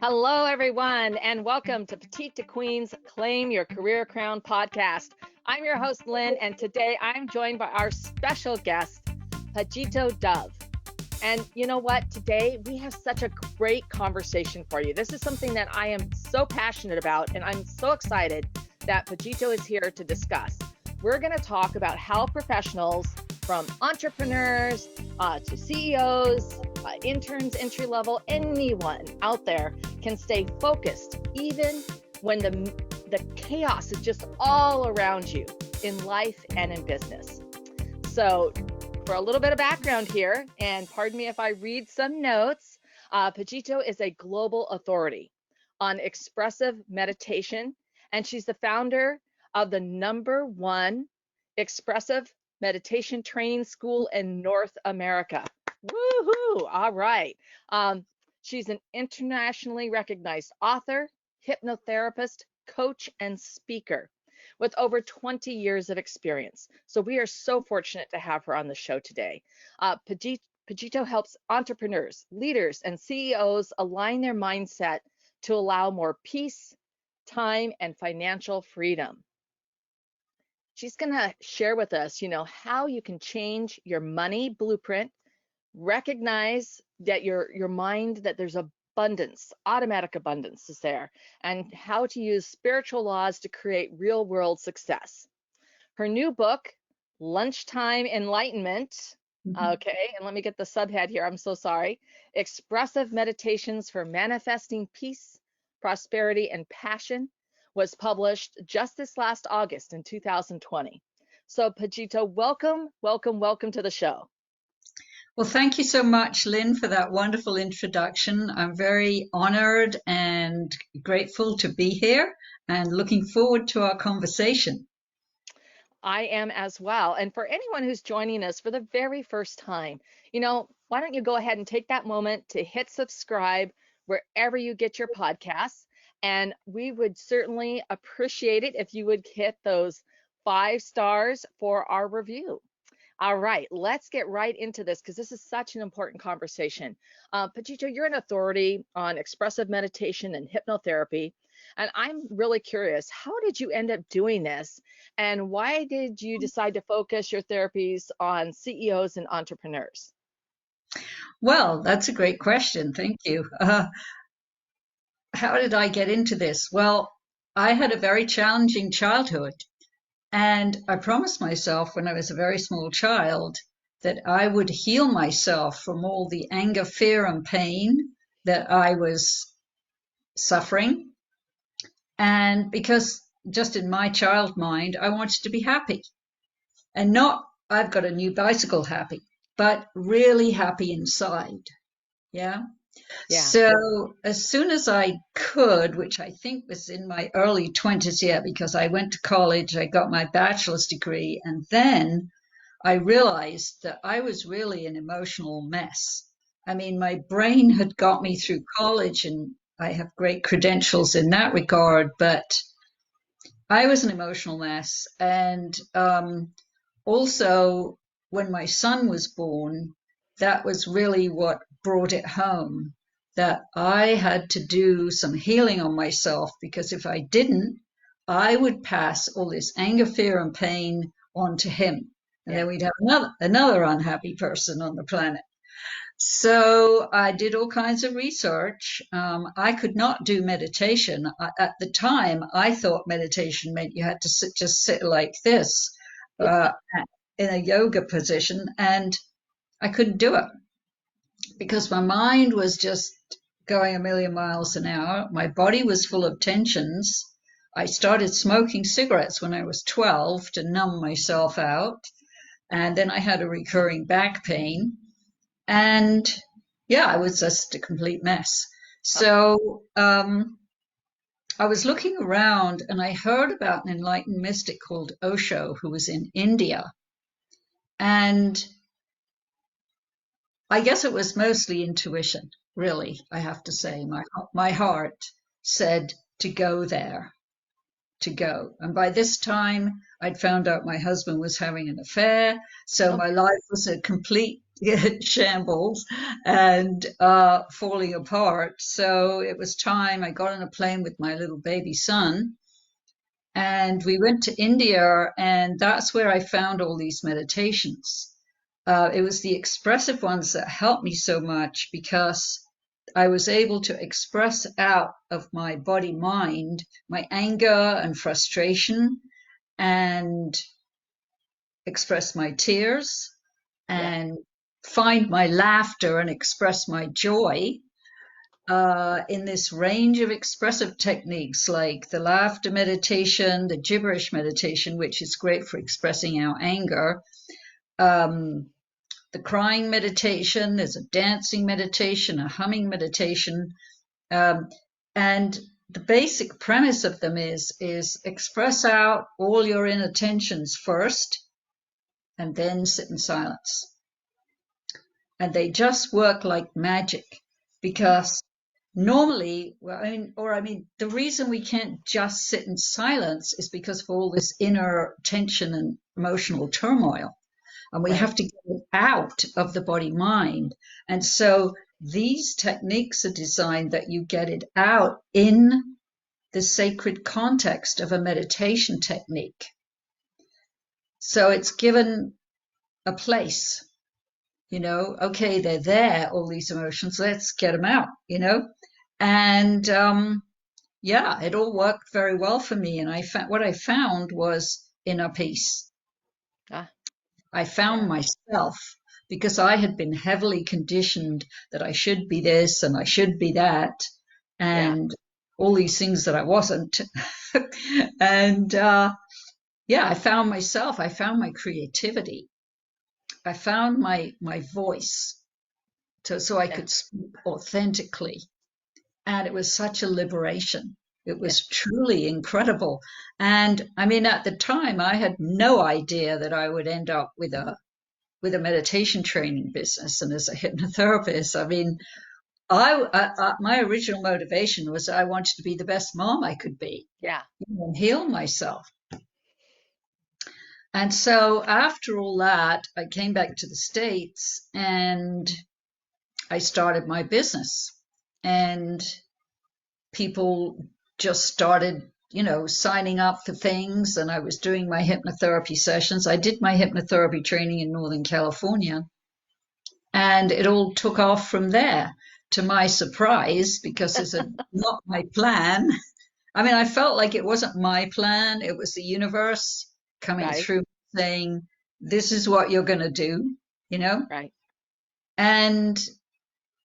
Hello, everyone, and welcome to Petite2Queen's Claim Your Career Crown podcast. I'm your host, Lynn, and today I'm joined by our special guest, Pragito Dove. And you know what? Today we have such a great conversation for you. This is something that I am so passionate about, and I'm so excited that Pragito is here to discuss. We're going to talk about how professionals from entrepreneurs to CEOs, interns, entry-level, anyone out there can stay focused even when the chaos is just all around you in life and in business. So for a little bit of background here, and pardon me if I read some notes, Pragito is a global authority on expressive meditation, and she's the founder of the #1 expressive meditation training school in North America. Woohoo! All right. She's an internationally recognized author, hypnotherapist, coach, and speaker with over 20 years of experience. So we are so fortunate to have her on the show today. Pragito helps entrepreneurs, leaders, and CEOs align their mindset to allow more peace, time, and financial freedom. She's going to share with us, how you can change your money blueprint, recognize that your mind, that there's abundance, automatic abundance is there, and how to use spiritual laws to create real world success. Her new book, Lunchtime Enlightenment, okay, and let me get the subhead here, I'm so sorry, Expressive Meditations for Manifesting Peace, Prosperity, and Passion, was published just this last August in 2020. So Pragito, welcome to the show. Well, thank you so much, Lynn, for that wonderful introduction. I'm very honored and grateful to be here and looking forward to our conversation. I am as well. And for anyone who's joining us for the very first time, why don't you go ahead and take that moment to hit subscribe wherever you get your podcasts. And we would certainly appreciate it if you would hit those 5 stars for our review. All right, let's get right into this because this is such an important conversation. Pragito, you're an authority on expressive meditation and hypnotherapy. And I'm really curious, how did you end up doing this? And why did you decide to focus your therapies on CEOs and entrepreneurs? Well, that's a great question. Thank you. How did I get into this? Well, I had a very challenging childhood. And I promised myself when I was a very small child that I would heal myself from all the anger, fear, and pain that I was suffering. And because just in my child mind, I wanted to be happy. And not, I've got a new bicycle happy, but really happy inside. Yeah. So as soon as I could, which I think was in my early 20s, because I went to college, I got my bachelor's degree, and then I realized that I was really an emotional mess. I mean, my brain had got me through college, and I have great credentials in that regard, but I was an emotional mess. And also, when my son was born, that was really what brought it home, that I had to do some healing on myself, because if I didn't, I would pass all this anger, fear, and pain on to him. And then we'd have another unhappy person on the planet. So I did all kinds of research. I could not do meditation. At the time, I thought meditation meant you had to sit like this in a yoga position, and I couldn't do it because my mind was just going a million miles an hour. My body was full of tensions. I started smoking cigarettes when I was 12 to numb myself out. And then I had a recurring back pain. And I was just a complete mess. So I was looking around and I heard about an enlightened mystic called Osho who was in India. And I guess it was mostly intuition, really, I have to say. My heart said to go there, to go. And by this time, I'd found out my husband was having an affair. So my life was a complete shambles and falling apart. So it was time. I got on a plane with my little baby son, and we went to India, and that's where I found all these meditations. It was the expressive ones that helped me so much because I was able to express out of my body mind my anger and frustration, and express my tears, Yeah. and find my laughter and express my joy in this range of expressive techniques like the laughter meditation, the gibberish meditation, which is great for expressing our anger, um, the crying meditation, there's a dancing meditation, a humming meditation, and the basic premise of them is express out all your inner tensions first, and then sit in silence. And they just work like magic because normally, well, I mean, the reason we can't just sit in silence is because of all this inner tension and emotional turmoil, and we have to get it out of the body mind. And so these techniques are designed that you get it out in the sacred context of a meditation technique. So it's given a place, okay, they're there, all these emotions, let's get them out, and yeah, it all worked very well for me. And what I found was inner peace. Ah, I found yeah. myself, because I had been heavily conditioned that I should be this and I should be that, Yeah. and all these things that I wasn't. And yeah, I found myself, I found my creativity, I found my voice, so I Yeah. could speak authentically. And it was such a liberation. It Yeah. was truly incredible. And I mean, at the time, I had no idea that I would end up with a meditation training business and as a hypnotherapist. I mean, my original motivation was I wanted to be the best mom I could be, Yeah. and heal myself. And so after all that, I came back to the States and I started my business. And people just started, signing up for things. And I was doing my hypnotherapy sessions. I did my hypnotherapy training in Northern California. And it all took off from there, to my surprise, because it's not my plan. I mean, I felt like it wasn't my plan. It was the universe coming Right. through saying, this is what you're going to do, Right. And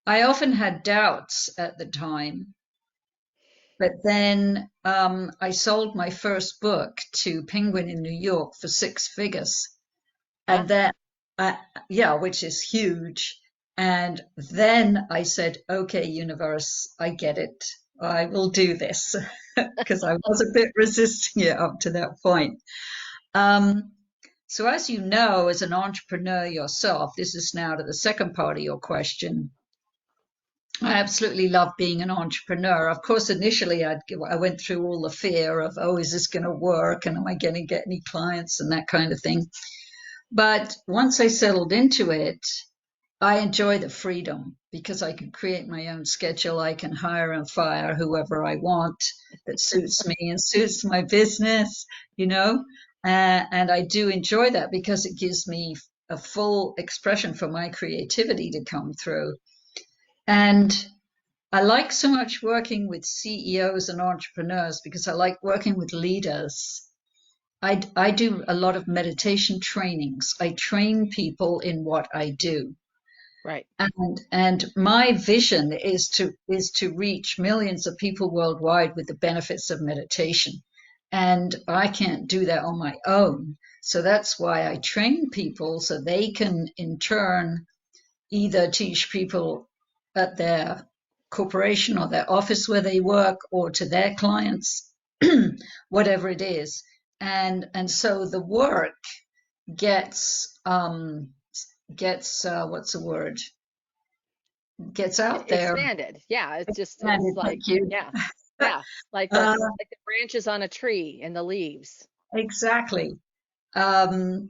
I often had doubts at the time. But then I sold my first book to Penguin in New York for 6 figures. Ah, And then, yeah, which is huge. And then I said, okay, universe, I get it. I will do this, because I was a bit resisting it up to that point. Um, so as you know, as an entrepreneur yourself, this is now to the second part of your question. I absolutely love being an entrepreneur. Of course, initially I went through all the fear of, oh, is this going to work? And am I going to get any clients and that kind of thing? But once I settled into it, I enjoy the freedom because I can create my own schedule. I can hire and fire whoever I want that suits me and suits my business, and I do enjoy that because it gives me a full expression for my creativity to come through. And I like so much working with CEOs and entrepreneurs because I like working with leaders. I do a lot of meditation trainings. I train people in what I do. right. And my vision is to reach millions of people worldwide with the benefits of meditation. And I can't do that on my own. So that's why I train people so they can in turn either teach people at their corporation or their office where they work or to their clients, whatever it is. And so the work gets what's the word? Gets out there. Expanded. Yeah. It's Expanded, like, thank you. yeah. Yeah. Like Uh, the branches on a tree and the leaves. exactly. Um,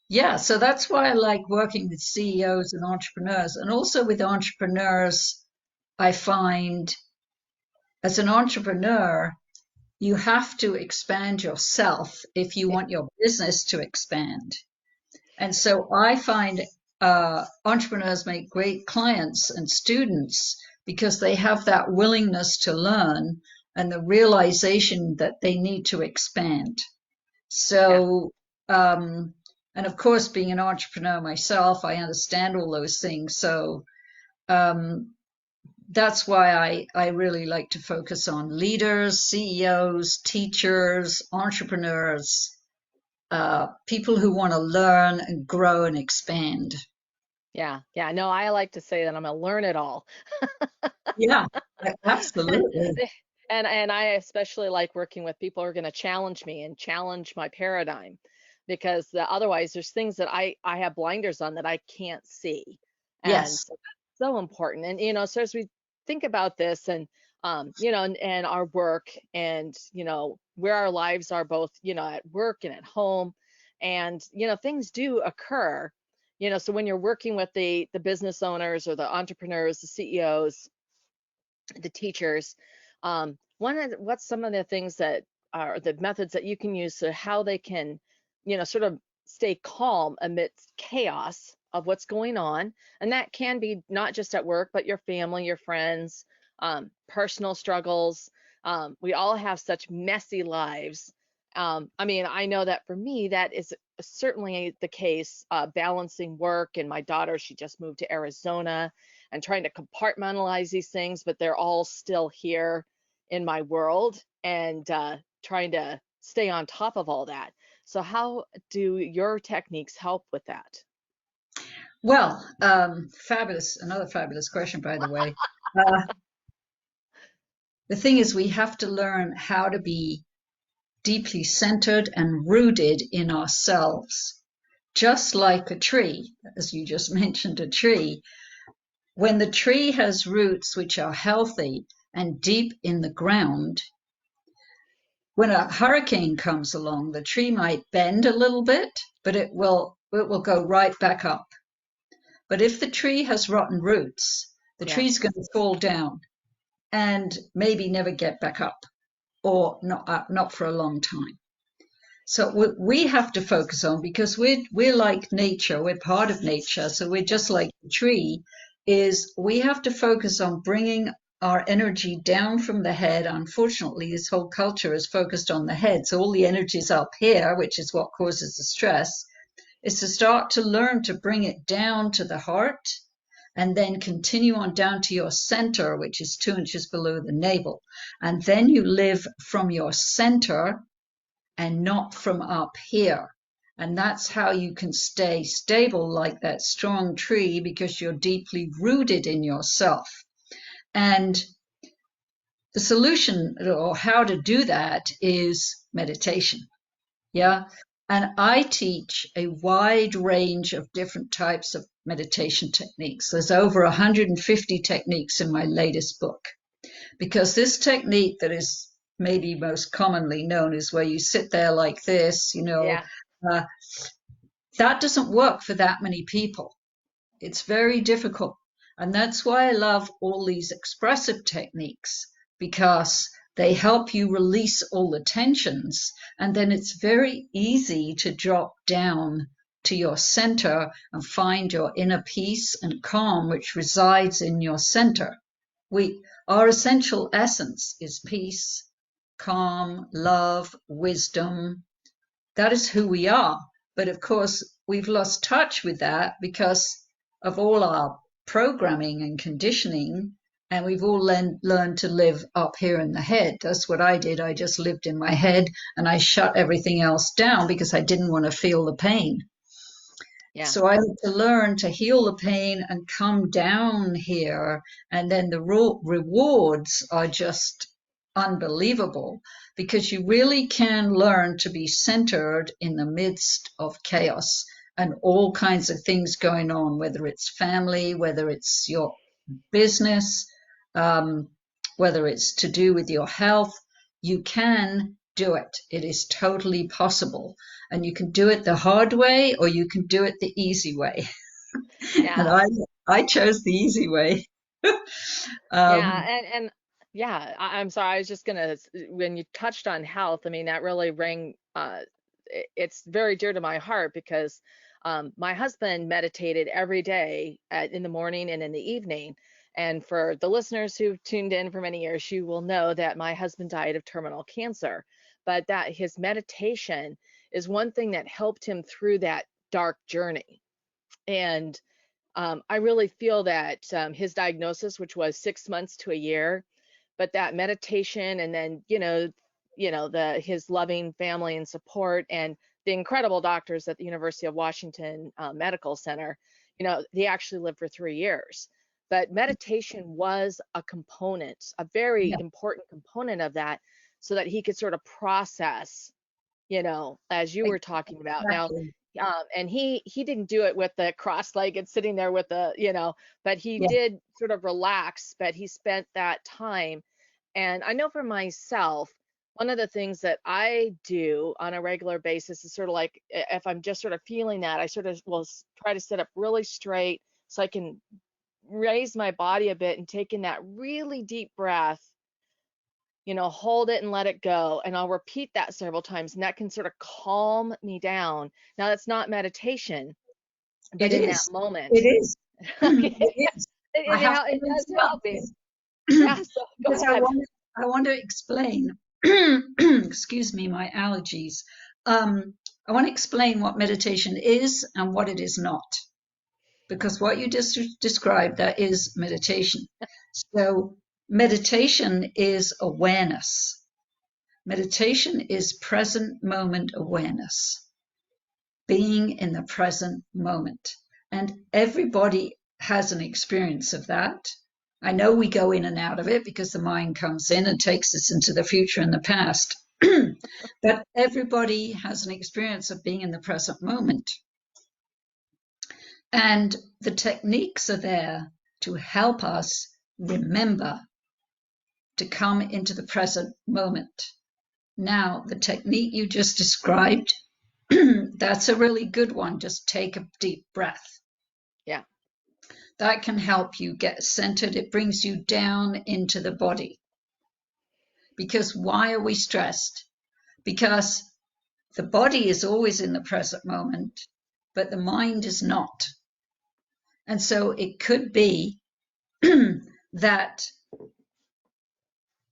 Yeah, so that's why I like working with CEOs and entrepreneurs. And also with entrepreneurs, I find as an entrepreneur, you have to expand yourself if you Yeah. want your business to expand. And so I find entrepreneurs make great clients and students because they have that willingness to learn and the realization that they need to expand. Yeah. So, and of course, being an entrepreneur myself, I understand all those things. So, um, that's why I really like to focus on leaders, CEOs, teachers, entrepreneurs, people who want to learn and grow and expand. Yeah. Yeah. No, I like to say that I'm a learn it all. Yeah, absolutely. And I especially like working with people who are going to challenge me and challenge my paradigm because otherwise there's things that I have blinders on that I can't see. And Yes, so that's so important. And so as we think about this and and our work and where our lives are both, at work and at home and things do occur. So when you're working with the business owners or the entrepreneurs, the CEOs, the teachers, what's some of the things that are the methods that you can use to how they can, sort of stay calm amidst chaos of what's going on, and that can be not just at work, but your family, your friends, personal struggles. We all have such messy lives. I mean, I know that for me, that is certainly the case. Balancing work and my daughter, she just moved to Arizona and trying to compartmentalize these things, but they're all still here in my world and trying to stay on top of all that. So, how do your techniques help with that? well, fabulous. Another fabulous question, by the way. Uh, the thing is, we have to learn how to be deeply centered and rooted in ourselves, just like a tree, as you just mentioned, a tree. When the tree has roots which are healthy and deep in the ground, when a hurricane comes along, the tree might bend a little bit, but it will go right back up. But if the tree has rotten roots, the Yeah, tree's going to fall down and maybe never get back up, or not for a long time. So we have to focus on, because we're like nature, we're part of nature, so we're yeah, just like the tree. Is we have to focus on bringing our energy down from the head. Unfortunately, this whole culture is focused on the head, so all the energy is up here, which is what causes the stress. Is to start to learn to bring it down to the heart, and then continue on down to your center, which is 2 inches below the navel, and then you live from your center and not from up here. And that's how you can stay stable like that strong tree, because you're deeply rooted in yourself. And the solution, or how to do that, is meditation. Yeah. And I teach a wide range of different types of meditation techniques. There's over 150 techniques in my latest book, because this technique that is maybe most commonly known is where you sit there like this, yeah, uh, that doesn't work for that many people. It's very difficult. And that's why I love all these expressive techniques, because they help you release all the tensions. And then it's very easy to drop down to your center and find your inner peace and calm, which resides in your center. Our essential essence is peace, calm, love, wisdom. That is who we are. But of course, we've lost touch with that because of all our programming and conditioning. And we've all learned to live up here in the head. That's what I did. I just lived in my head and I shut everything else down because I didn't want to feel the pain. yeah, So I had to learn to heal the pain and come down here. And then the rewards are just unbelievable, because you really can learn to be centered in the midst of chaos and all kinds of things going on, whether it's family, whether it's your business, um, whether it's to do with your health. You can do it. It is totally possible. And you can do it the hard way or you can do it the easy way. And Yeah. I chose the easy way. Yeah. um, And yeah, I'm sorry. I was just gonna, when you touched on health, I mean, that really rang, it's very dear to my heart because my husband meditated every day in the morning and in the evening. And for the listeners who've tuned in for many years, you will know that my husband died of terminal cancer, but that his meditation is one thing that helped him through that dark journey. And I really feel that his diagnosis, which was 6 months to a year, but that meditation and then, the his loving family and support and the incredible doctors at the University of Washington Medical Center, they actually lived for 3 years. But meditation was a component, a very yeah, important component of that, so that he could sort of process, as you were talking about. Now, exactly. and he didn't do it with the cross-legged sitting there with the, but he Yeah, did sort of relax, but he spent that time. And I know for myself, one of the things that I do on a regular basis is sort of like, if I'm just sort of feeling that, I sort of will try to sit up really straight so I can raise my body a bit and take in that really deep breath, hold it and let it go. And I'll repeat that several times, and that can sort of calm me down. Now, that's not meditation, it but in that is. moment, It is. okay, It is. I have to it does help interrupt me. this Yeah, so go because ahead. I want to explain. Excuse me, my allergies. I want to explain what meditation is and what it is not, because what you just described, that is meditation. So meditation is awareness. Meditation is present moment awareness, being in the present moment. And everybody has an experience of that. I know we go in and out of it because the mind comes in and takes us into the future and the past. But everybody has an experience of being in the present moment. And the techniques are there to help us remember to come into the present moment. Now, the technique you just described, that's a really good one. Just take a deep breath. Yeah, That can help you get centered. It brings you down into the body. Because why are we stressed? Because the body is always in the present moment, but the mind is not. And so it could be that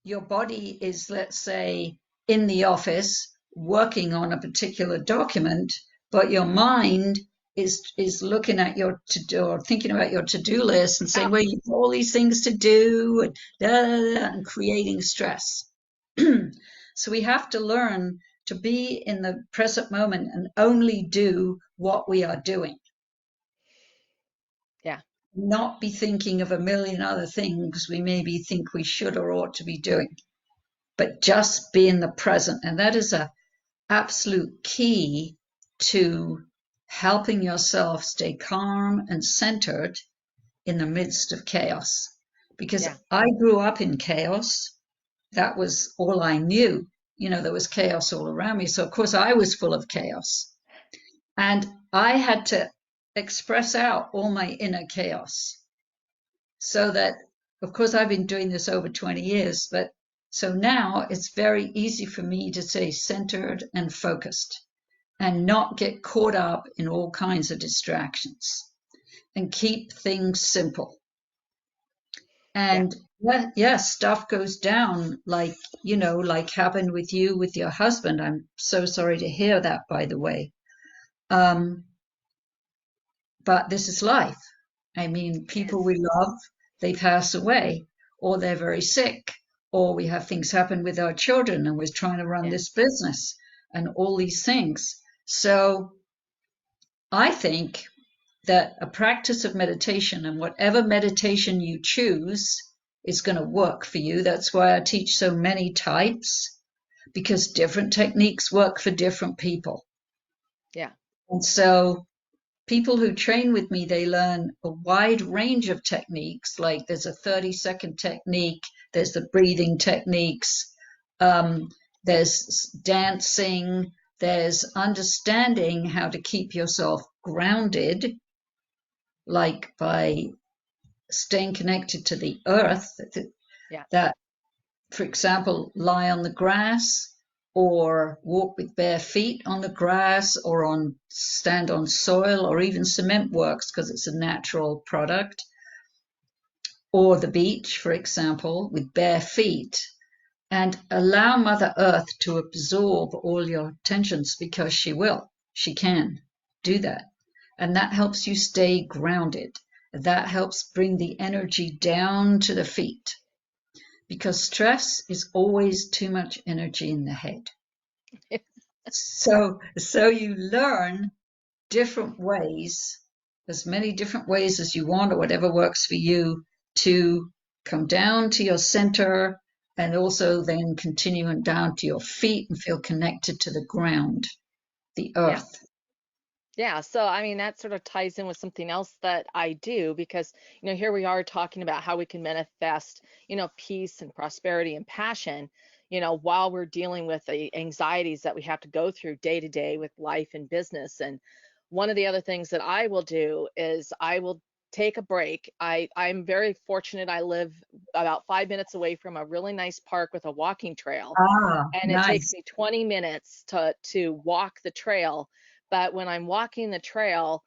your body is, let's say, in the office working on a particular document, but your mind is looking at your to-do or thinking about your to-do list and saying, yeah, well, you've all these things to do and, and creating stress. So we have to learn to be in the present moment and only do what we are doing, yeah, not be thinking of a million other things we maybe think we should or ought to be doing, but just be in the present. And that is a absolute key to helping yourself stay calm and centered in the midst of chaos. Because yeah, I grew up in chaos. That was all I knew. There was chaos all around me. So, of course, I was full of chaos. And I had to express out all my inner chaos so that, of course, I've been doing this over 20 years, but so now it's very easy for me to stay centered and focused and not get caught up in all kinds of distractions and keep things simple. yeah, And yeah, stuff goes down like happened with you with your husband. I'm so sorry to hear that, by the way. Um, but this is life. I mean, people yes, we love, they pass away, or they're very sick, or we have things happen with our children and we're trying to run yeah, this business and all these things. So I think that a practice of meditation, and whatever meditation you choose is going to work for you. That's why I teach so many types, because different techniques work for different people. yeah, And so people who train with me, they learn a wide range of techniques. Like there's a 30-second technique, there's the breathing techniques, um, there's dancing, there's understanding how to keep yourself grounded, like by staying connected to the earth, Yeah. that, for example, lie on the grass or walk with bare feet on the grass or stand on soil, or even cement works because it's a natural product, or the beach, for example, with bare feet, and allow Mother Earth to absorb all your tensions, because she can do that. And that helps you stay grounded. That helps bring the energy down to the feet, because stress is always too much energy in the head. So you learn different ways, as many different ways as you want, or whatever works for you, to come down to your center, and also then continue and down to your feet and feel connected to the ground, the Yeah. earth. Yeah, so I mean that sort of ties in with something else that I do, because here we are talking about how we can manifest peace and prosperity and passion while we're dealing with the anxieties that we have to go through day to day with life and business. And one of the other things that I will do is I will take a break. I'm very fortunate. I live about 5 minutes away from a really nice park with a walking trail, Ah, and it takes nice. me 20 minutes to walk the trail. But when I'm walking the trail,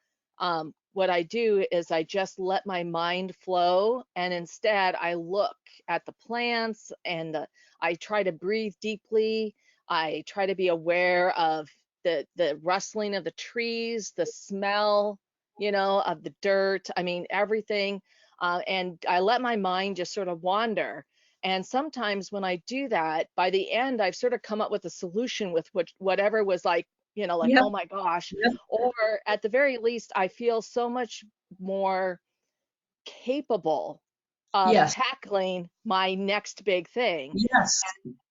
what I do is I just let my mind flow, and instead I look at the plants, and I try to breathe deeply. I try to be aware of the rustling of the trees, the smell, of the dirt. I mean, everything. And I let my mind just sort of wander. And sometimes when I do that, by the end, I've sort of come up with a solution with whatever was like, like, Yep, oh my gosh. yep, Or at the very least, I feel so much more capable of yes, tackling my next big thing. yes,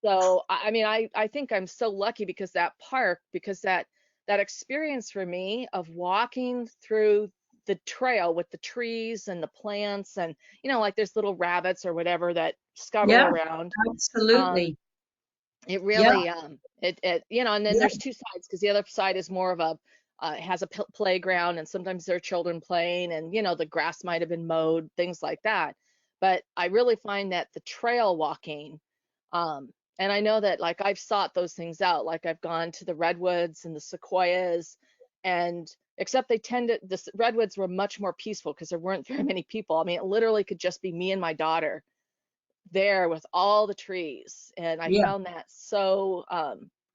So, I mean, I think I'm so lucky, because that park, because that experience for me of walking through the trail with the trees and the plants, and like there's little rabbits or whatever that scuttle yeah, around. Um, absolutely. it Yeah, really it and then yeah, there's two sides, because the other side is more of a has a playground, and sometimes there are children playing, and the grass might have been mowed, things like that. But I really find that the trail walking, and I know that, like, I've sought those things out, like I've gone to the redwoods and the sequoias, and except the redwoods were much more peaceful because there weren't very many people. I mean, it literally could just be me and my daughter there with all the trees, and I yeah. found that so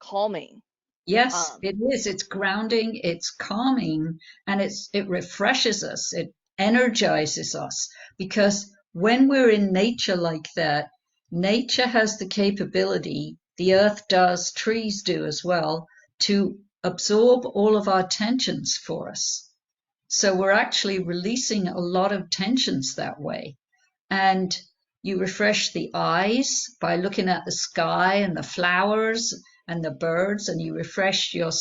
calming. Yes, Um, it is. It's grounding, it's calming, and it refreshes us. It energizes us, because when we're in nature like that, nature has the capability, the earth does, trees do as well, to absorb all of our tensions for us. So we're actually releasing a lot of tensions that way. And you refresh the eyes by looking at the sky and the flowers and the birds, and you refresh your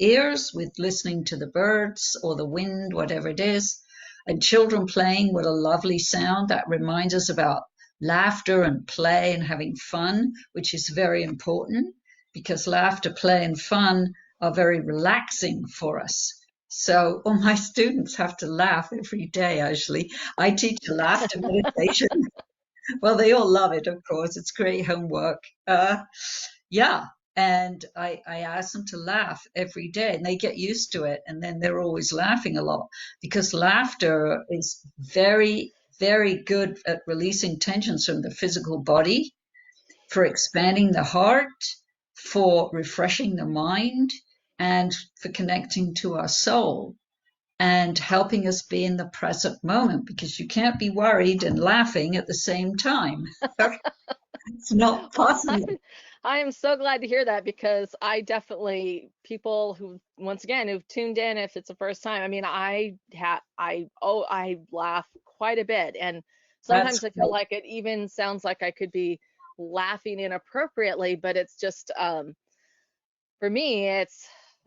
ears with listening to the birds or the wind, whatever it is. And children playing, what a lovely sound that reminds us about laughter and play and having fun, which is very important, because laughter, play, and fun are very relaxing for us. So all my students have to laugh every day, actually. I teach a laughter meditation. Well, they all love it, of course. It's great homework. Yeah. And I ask them to laugh every day, and they get used to it. And then they're always laughing a lot, because laughter is very, very good at releasing tensions from the physical body, for expanding the heart, for refreshing the mind, and for connecting to our soul, and helping us be in the present moment, because you can't be worried and laughing at the same time. It's not well, possible. I am so glad to hear that, because I definitely, people who, once again, who've tuned in, if it's the first time, I mean, I laugh quite a bit, and That's sometimes I feel great. like it even sounds like I could be laughing inappropriately, but it's just for me,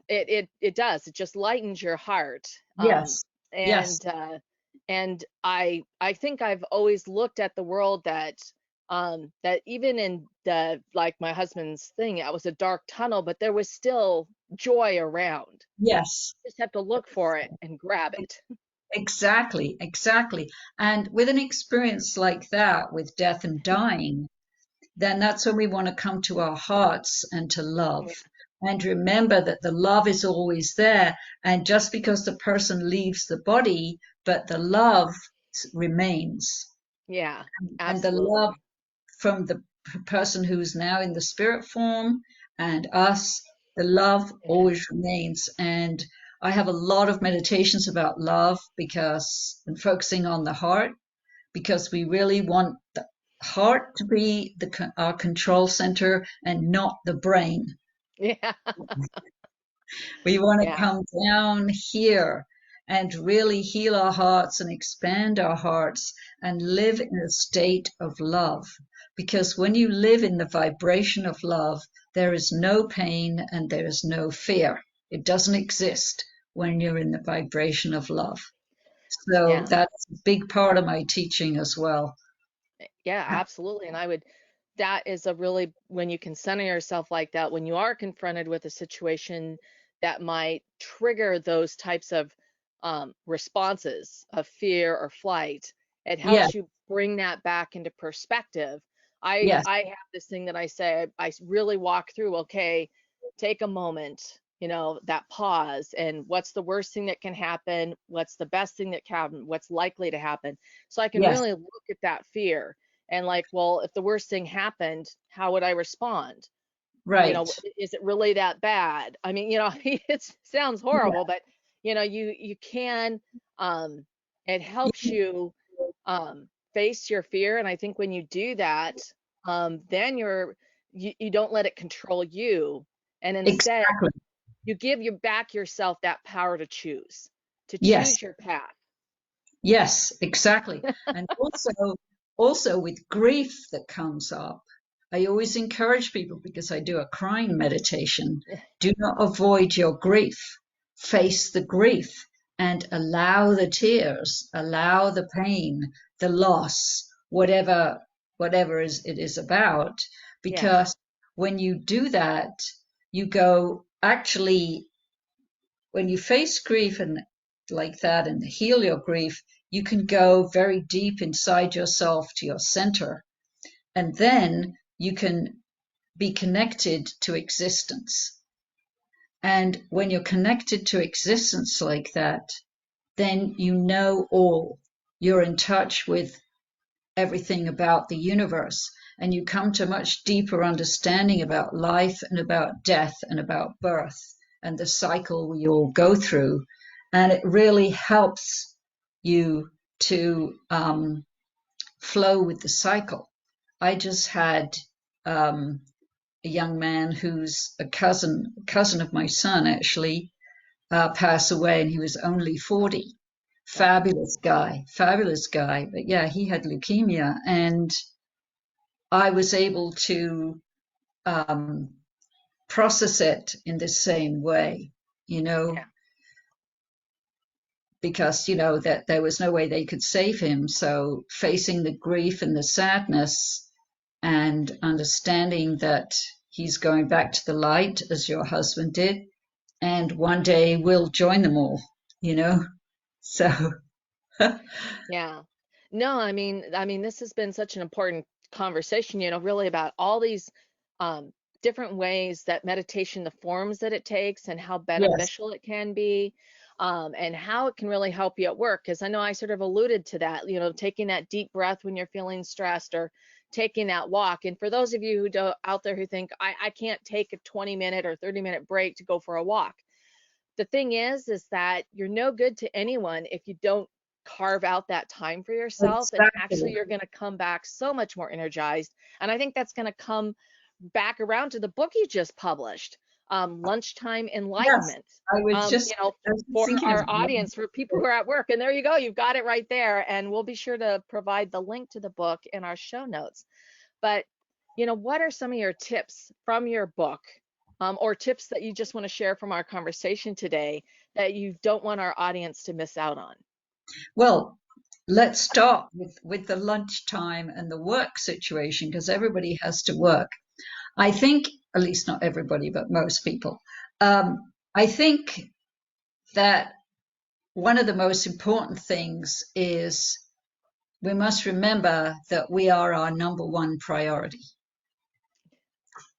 it does. It just lightens your heart. Yes, yes, And I think I've always looked at the world that that even in the, like my husband's thing, it was a dark tunnel, but there was still joy around. Yes. Just have to look for it and grab it. Exactly, exactly. And with an experience like that, with death and dying, then that's when we want to come to our hearts and to love. And remember that the love is always there. And just because the person leaves the body, but the love remains. Yeah, And the love absolutely. from the person who's now in the spirit form and us, the love Yeah. always remains. And I have a lot of meditations about love because, and focusing on the heart, because we really want the heart to be our control center and not the brain. Yeah. We want to Yeah. come down here and really heal our hearts and expand our hearts and live in a state of love. Because when you live in the vibration of love, there is no pain and there is no fear. It doesn't exist when you're in the vibration of love. So Yeah. that's a big part of my teaching as well. Yeah, absolutely. And that is a really, when you can center yourself like that, when you are confronted with a situation that might trigger those types of responses of fear or flight, it Yes, helps you bring that back into perspective. I yes, I have this thing that I say, I really walk through, okay, take a moment, that pause, and what's the worst thing that can happen? What's the best thing that can happen? What's likely to happen? So I can yes, really look at that fear and like, well, if the worst thing happened, how would I respond? right. Is it really that bad? I mean, it sounds Yeah, horrible, but you can, um, it helps you face your fear. And I think when you do that, then you don't let it control you. And instead exactly. you give your back yourself that power to Yes, choose your path. yes, exactly. And also with grief that comes up, I always encourage people because I do a crying meditation. Do not avoid your grief. Face the grief and allow the tears, allow the pain, the loss, whatever it is about. Yeah. Because when you do that, you go actually when you face grief and like that and heal your grief, you can go very deep inside yourself to your center. And then you can be connected to existence. And when you're connected to existence like that, then you know all. You're in touch with everything about the universe. And you come to much deeper understanding about life and about death and about birth and the cycle we all go through. And it really helps you to flow with the cycle. I just had a young man who's a cousin of my son actually pass away, and he was only 40. Wow. Fabulous guy, fabulous guy. But yeah, he had leukemia, and I was able to um, process it in the same way, you know, Yeah. because, that there was no way they could save him. So facing the grief and the sadness and understanding that he's going back to the light as your husband did, and one day we'll join them all, you know? So, Yeah. No, I mean, this has been such an important conversation, really about all these um, different ways that meditation, the forms that it takes, and how yes, beneficial it can be, and how it can really help you at work. Because I know I sort of alluded to that, taking that deep breath when you're feeling stressed or taking that walk. And for those of you who out there who think, I can't take a 20-minute or 30-minute break to go for a walk, the thing is that you're no good to anyone if you don't carve out that time for yourself. And actually exactly. you're going to come back so much more energized. And I think that's going to come back around to the book you just published, Lunchtime Yes, Enlightenment. I was just For thinking of our audience, for people who are at work. And there you go, you've got it right there. And we'll be sure to provide the link to the book in our show notes. But, what are some of your tips from your book, or tips that you just want to share from our conversation today that you don't want our audience to miss out on? Well, let's start with the lunchtime and the work situation, because everybody has to work. I think, at least not everybody, but most people. I think that one of the most important things is we must remember that we are our number one priority.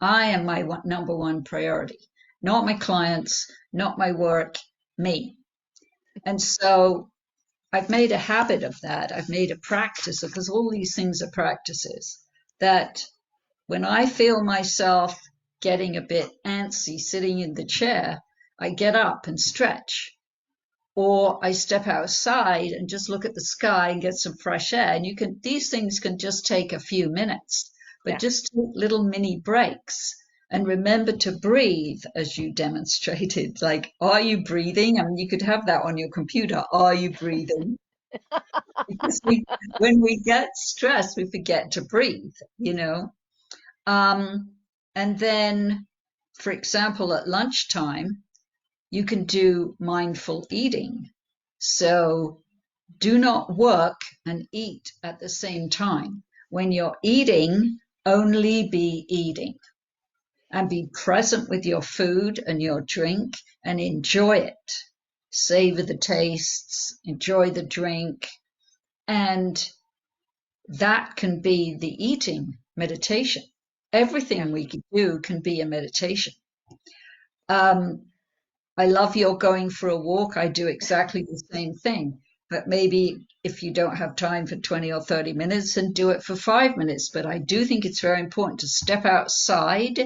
I am my number one priority, not my clients, not my work, me. And so I've made a habit of that. I've made a practice, because all these things are practices, that when I feel myself getting a bit antsy sitting in the chair, I get up and stretch. Or I step outside and just look at the sky and get some fresh air. And these things can just take a few minutes, but just take little mini breaks and remember to breathe, as you demonstrated. Like, are you breathing? I mean, you could have that on your computer. Are you breathing? Because when we get stressed, we forget to breathe, you know. And then, for example, at lunchtime, you can do mindful eating. So do not work and eat at the same time. When you're eating, only be eating, and be present with your food and your drink and enjoy it. Savor the tastes, enjoy the drink, and that can be the eating meditation. Everything we can do can be a meditation. I love your going for a walk. I do exactly the same thing. But maybe if you don't have time for 20 or 30 minutes, then do it for 5 minutes. But I do think it's very important to step outside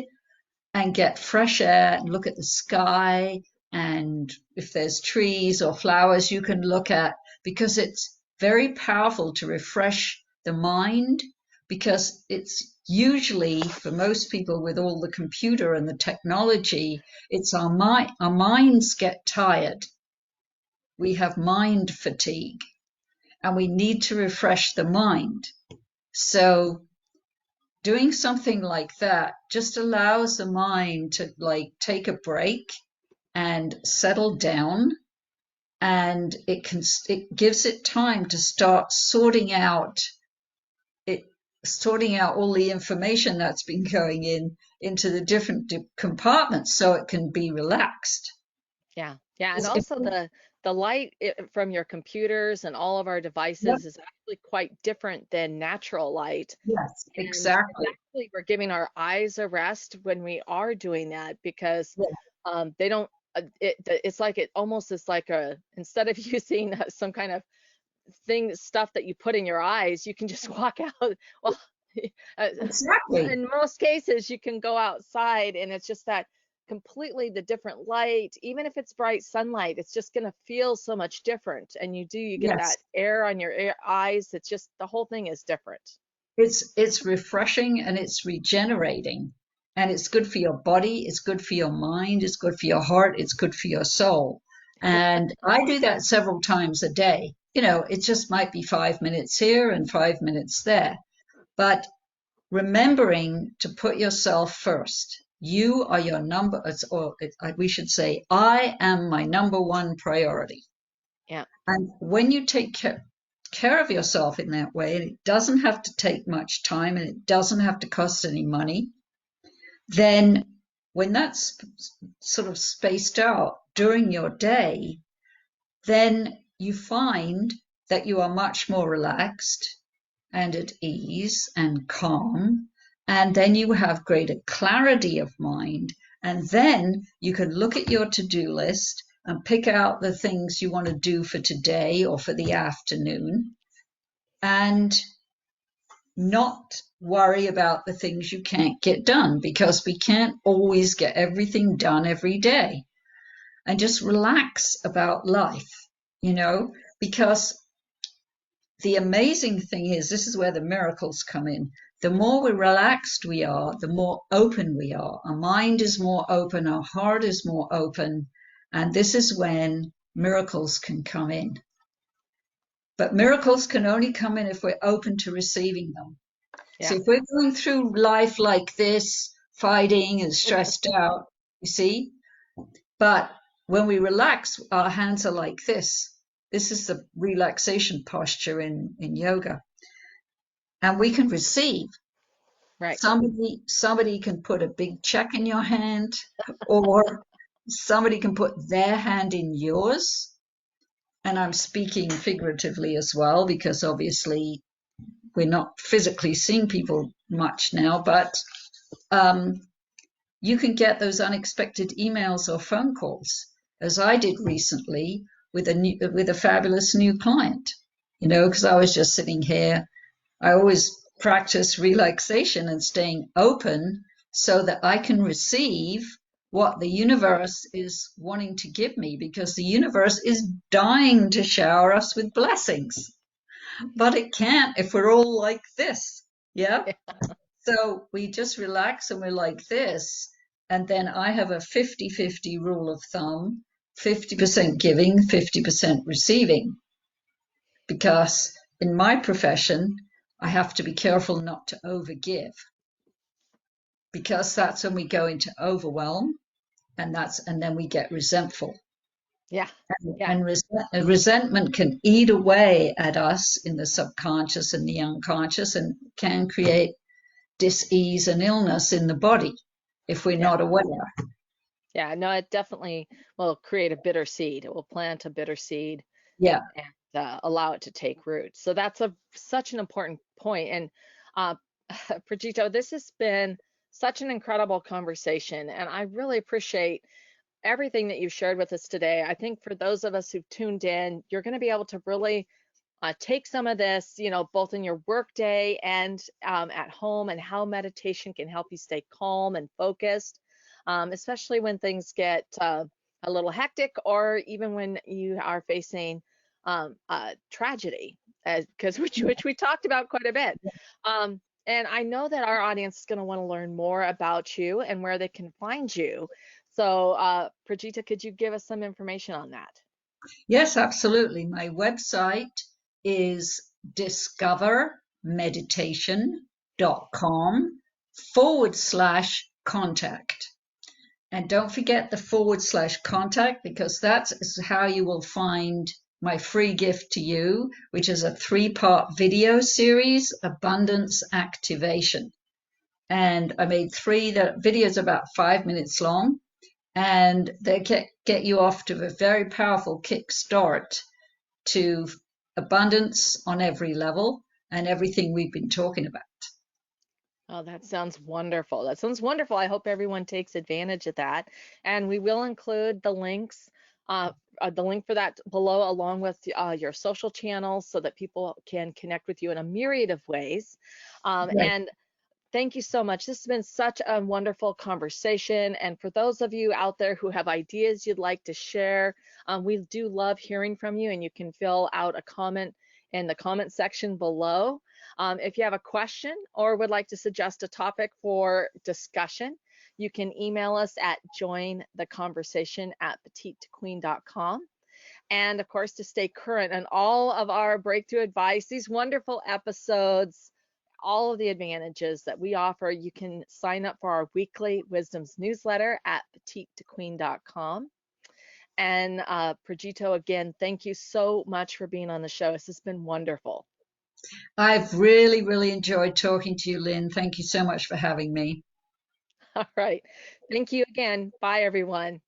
and get fresh air and look at the sky. And if there's trees or flowers you can look at, because it's very powerful to refresh the mind, because it's usually, for most people with all the computer and the technology, it's our minds get tired. We have mind fatigue, and we need to refresh the mind. So doing something like that just allows the mind to take a break and settle down, and it gives it time to start sorting out all the information that's been going into the different compartments, so it can be relaxed. Yeah, and also the light from your computers and all of our devices is actually quite different than natural light. Yes, exactly. And actually, we're giving our eyes a rest when we are doing that, because they don't. It's like it almost is like instead of using some kind of stuff that you put in your eyes, you can just walk out. Well, exactly. In most cases, you can go outside, and it's just that completely the different light. Even if it's bright sunlight, it's just going to feel so much different. And you get that air on your eyes. It's just, the whole thing is different. It's refreshing, and it's regenerating, and it's good for your body. It's good for your mind. It's good for your heart. It's good for your soul. And I do that several times a day. It just might be 5 minutes here and 5 minutes there, but remembering to put yourself first. You are your we should say, I am my number one priority. Yeah. And when you take care of yourself in that way, and it doesn't have to take much time, and it doesn't have to cost any money, then when that's sort of spaced out during your day, then you find that you are much more relaxed and at ease and calm, and then you have greater clarity of mind, and then you can look at your to-do list and pick out the things you want to do for today or for the afternoon, and not worry about the things you can't get done, because we can't always get everything done every day. And just relax about life, because the amazing thing is, this is where the miracles come in. The more relaxed we are, the more open we are. Our mind is more open, our heart is more open, and this is when miracles can come in. But miracles can only come in if we're open to receiving them. Yeah. So if we're going through life like this, fighting and stressed out, you see, but when we relax, our hands are like this. This is the relaxation posture in yoga. And we can receive. Right. Somebody can put a big check in your hand, or somebody can put their hand in yours. And I'm speaking figuratively as well, because obviously we're not physically seeing people much now, but you can get those unexpected emails or phone calls, as I did recently with a fabulous new client, because I was just sitting here. I always practice relaxation and staying open so that I can receive what the universe is wanting to give me, because the universe is dying to shower us with blessings, but it can't if we're all like this. Yeah. So we just relax and we're like this. And then I have a 50-50 rule of thumb, 50% giving, 50% receiving. Because in my profession, I have to be careful not to overgive. Because that's when we go into overwhelm, and then we get resentful. Yeah. And resentment can eat away at us in the subconscious and the unconscious, and can create dis-ease and illness in the body if we're not aware. Yeah, no, it definitely will create a bitter seed. It will plant a bitter seed. Yeah. And allow it to take root. So that's such an important point. And Pragito, this has been such an incredible conversation, and I really appreciate everything that you've shared with us today. I think for those of us who've tuned in, you're going to be able to really take some of this, both in your workday and at home, and how meditation can help you stay calm and focused, especially when things get a little hectic, or even when you are facing tragedy, which we talked about quite a bit. And I know that our audience is going to want to learn more about you and where they can find you. So, Pragita, could you give us some information on that? Yes, absolutely. My website is discovermeditation.com/contact. And don't forget the /contact, because that is how you will find my free gift to you, which is a 3-part video series, Abundance Activation. And I made 3 videos about 5 minutes long, and they get you off to a very powerful kick start to abundance on every level and everything we've been talking about. Oh, that sounds wonderful. That sounds wonderful. I hope everyone takes advantage of that. And we will include the links, the link for that below, along with your social channels, so that people can connect with you in a myriad of ways. And thank you so much. This has been such a wonderful conversation. And for those of you out there who have ideas you'd like to share, we do love hearing from you, and you can fill out a comment in the comment section below. If you have a question or would like to suggest a topic for discussion, you can email us at jointheconversation@petite2queen.com. And of course, to stay current on all of our breakthrough advice, these wonderful episodes, all of the advantages that we offer, you can sign up for our weekly wisdoms newsletter at petite2queen.com. And Pragito, again, thank you so much for being on the show. This has been wonderful. I've really, really enjoyed talking to you, Lynn. Thank you so much for having me. All right. Thank you again. Bye, everyone.